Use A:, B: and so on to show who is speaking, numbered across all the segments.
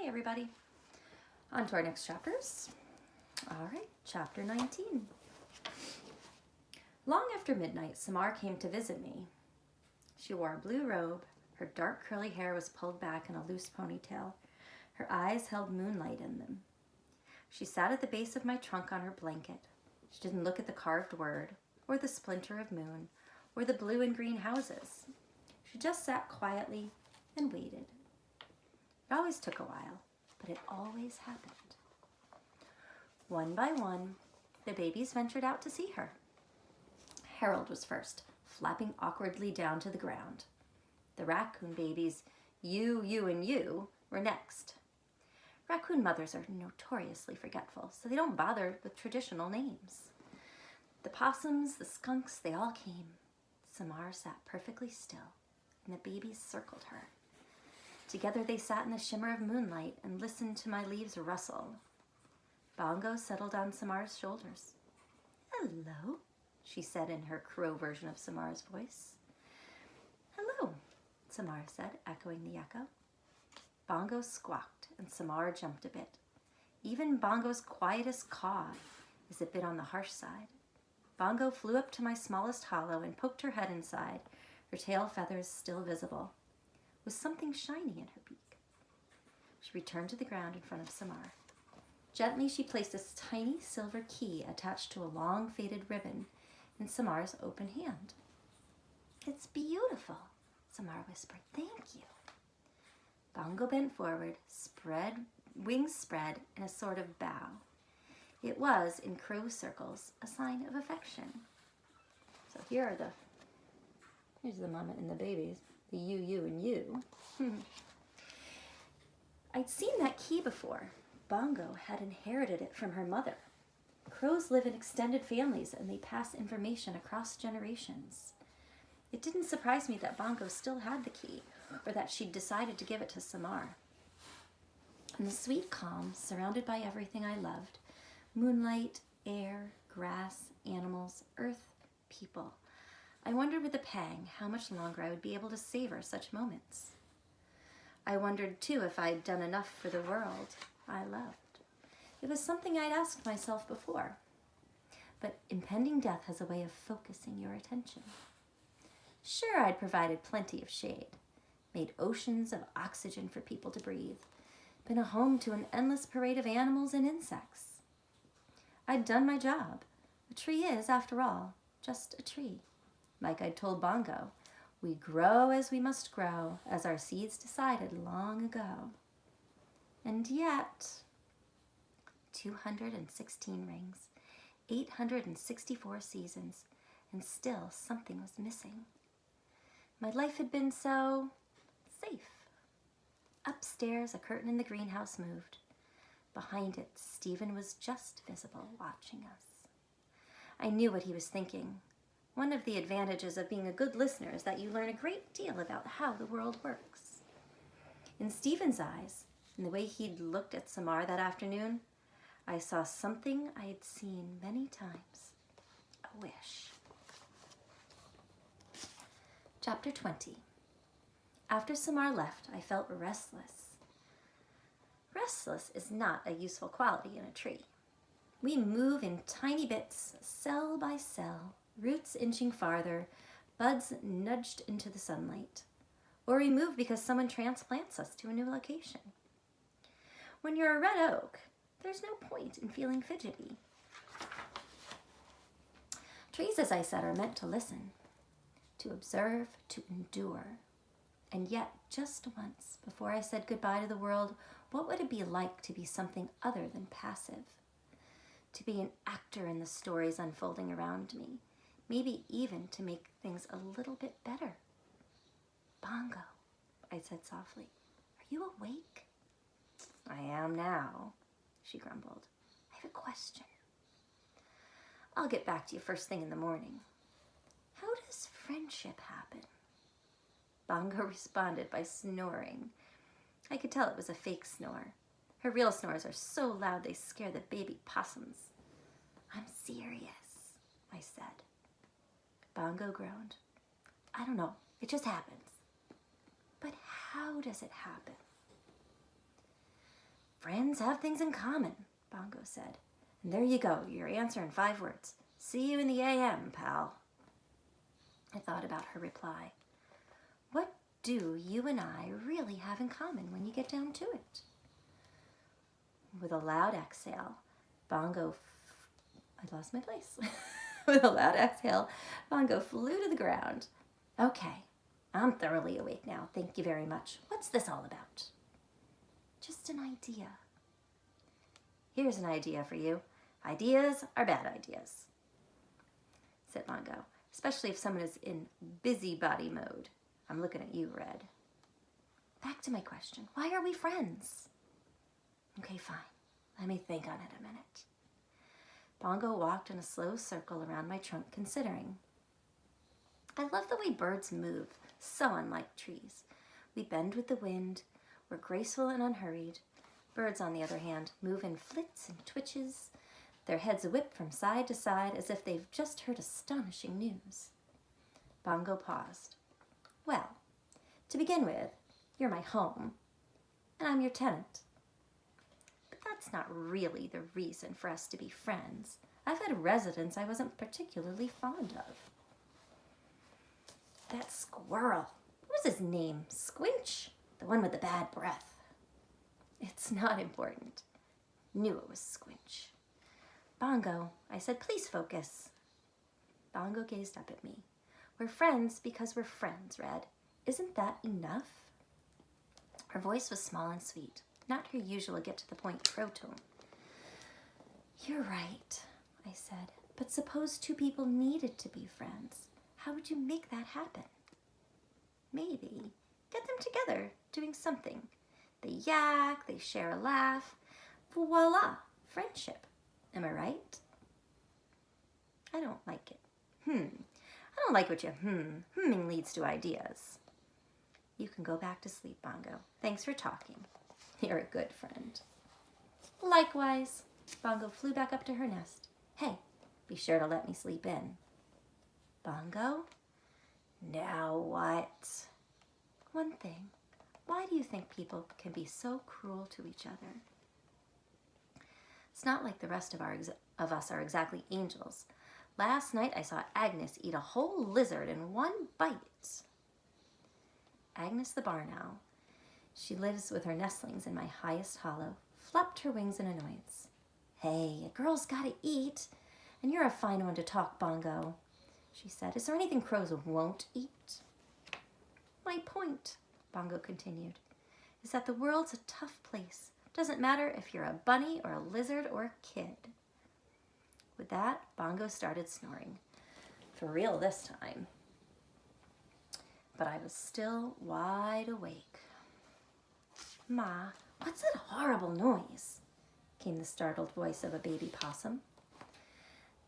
A: everybody. On to our next chapters. All right, chapter 19. Long after midnight, Samar came to visit me. She wore a blue robe. Her dark curly hair was pulled back in a loose ponytail. Her eyes held moonlight in them. She sat at the base of my trunk on her blanket. She didn't look at the carved word, or the splinter of moon, or the blue and green houses. She just sat quietly and waited. It always took a while, but it always happened. One by one, the babies ventured out to see her. Harold was first, flapping awkwardly down to the ground. The raccoon babies, you, and you, were next. Raccoon mothers are notoriously forgetful, so they don't bother with traditional names. The possums, the skunks, they all came. Samar sat perfectly still, and the babies circled her. Together they sat in the shimmer of moonlight and listened to my leaves rustle. Bongo settled on Samar's shoulders. "Hello," she said in her crow version of Samar's voice. "Hello," Samar said, echoing the echo. Bongo squawked, and Samar jumped a bit. Even Bongo's quietest caw is a bit on the harsh side. Bongo flew up to my smallest hollow and poked her head inside, her tail feathers still visible, with something shiny in her beak. She returned to the ground in front of Samar. Gently, she placed a tiny silver key attached to a long faded ribbon in Samar's open hand. "It's beautiful," Samar whispered. "Thank you." Bongo bent forward, wings spread in a sort of bow. It was, in crow circles, a sign of affection. So here's the mama and the babies, the you, and you. I'd seen that key before. Bongo had inherited it from her mother. Crows live in extended families and they pass information across generations. It didn't surprise me that Bongo still had the key, or that she'd decided to give it to Samar. In the sweet calm, surrounded by everything I loved, moonlight, air, grass, animals, earth, people, I wondered with a pang how much longer I would be able to savor such moments. I wondered, too, if I'd done enough for the world I loved. It was something I'd asked myself before. But impending death has a way of focusing your attention. Sure, I'd provided plenty of shade, made oceans of oxygen for people to breathe, been a home to an endless parade of animals and insects. I'd done my job. A tree is, after all, just a tree. Like I'd told Bongo, we grow as we must grow, as our seeds decided long ago. And yet, 216 rings, 864 seasons, and still something was missing. My life had been so safe. Upstairs, a curtain in the greenhouse moved. Behind it, Stephen was just visible, watching us. I knew what he was thinking. One of the advantages of being a good listener is that you learn a great deal about how the world works. In Stephen's eyes, in the way he'd looked at Samar that afternoon, I saw something I had seen many times. A wish. Chapter 20. After Samar left, I felt restless. Restless is not a useful quality in a tree. We move in tiny bits, cell by cell, roots inching farther, buds nudged into the sunlight. Or we move because someone transplants us to a new location. When you're a red oak, there's no point in feeling fidgety. Trees, as I said, are meant to listen, to observe, to endure. And yet, just once, before I said goodbye to the world, what would it be like to be something other than passive? To be an actor in the stories unfolding around me, maybe even to make things a little bit better. "Bongo," I said softly, "are you awake?" "I am now," she grumbled. "I have a question." "I'll get back to you first thing in the morning. How does friendship happen?" Bongo responded by snoring. I could tell it was a fake snore. Her real snores are so loud they scare the baby possums. "I'm serious," I said. Bongo groaned. "I don't know, it just happens." "But how does it happen?" Friends have things in common, Bongo said. And there you go, your answer in 5 words. See you in the AM, pal. I thought about her reply. What do you and I really have in common when you get down to it? With a loud exhale, Bongo... I lost my place. With a loud exhale, Bongo flew to the ground. Okay, I'm thoroughly awake now. Thank you very much. What's this all about? Just an idea. Here's an idea for you. Ideas are bad ideas, said Bongo, especially if someone is in busybody mode. I'm looking at you, Red. Back to my question. Why are we friends? Okay, fine. Let me think on it a minute. Bongo walked in a slow circle around my trunk, considering. I love the way birds move, so unlike trees. We bend with the wind. We're graceful and unhurried. Birds, on the other hand, move in flits and twitches. Their heads whip from side to side as if they've just heard astonishing news. Bongo paused. Well, to begin with, you're my home, and I'm your tenant. But that's not really the reason for us to be friends. I've had residents I wasn't particularly fond of. That squirrel, what was his name? Squinch? The one with the bad breath. It's not important. Knew it was Squinch. Bongo, I said, please focus. Bongo gazed up at me. We're friends because we're friends, Red. Isn't that enough? Her voice was small and sweet, not her usual get-to-the-point crow tone. You're right, I said, but suppose 2 people needed to be friends. How would you make that happen? Maybe get them together doing something. They yak, they share a laugh. Voila, friendship. Am I right? I don't like it. I don't like what you humming leads to ideas. You can go back to sleep, Bongo. Thanks for talking. You're a good friend. Likewise. Bongo flew back up to her nest. Hey, be sure to let me sleep in. Bongo? Now what? One thing. Why do you think people can be so cruel to each other? It's not like the rest of us are exactly angels. Last night I saw Agnes eat a whole lizard in 1 bite. Agnes the barn owl, she lives with her nestlings in my highest hollow, flapped her wings in annoyance. Hey, a girl's gotta eat, and you're a fine one to talk, Bongo, she said. Is there anything crows won't eat? My point, Bongo continued, is that the world's a tough place. Doesn't matter if you're a bunny or a lizard or a kid. With that, Bongo started snoring. For real this time. But I was still wide awake. Ma, what's that horrible noise? Came the startled voice of a baby possum.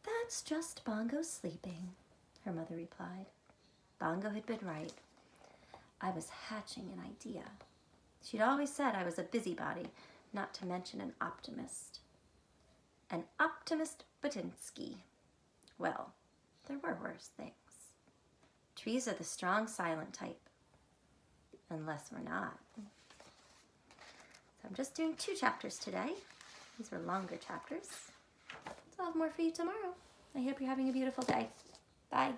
A: That's just Bongo sleeping, her mother replied. Bongo had been right. I was hatching an idea. She'd always said I was a busybody, not to mention an optimist. An optimist Batinsky. Well, there were worse things. Trees are the strong, silent type. Unless we're not. So I'm just doing 2 chapters today. These were longer chapters. So I'll have more for you tomorrow. I hope you're having a beautiful day. Bye.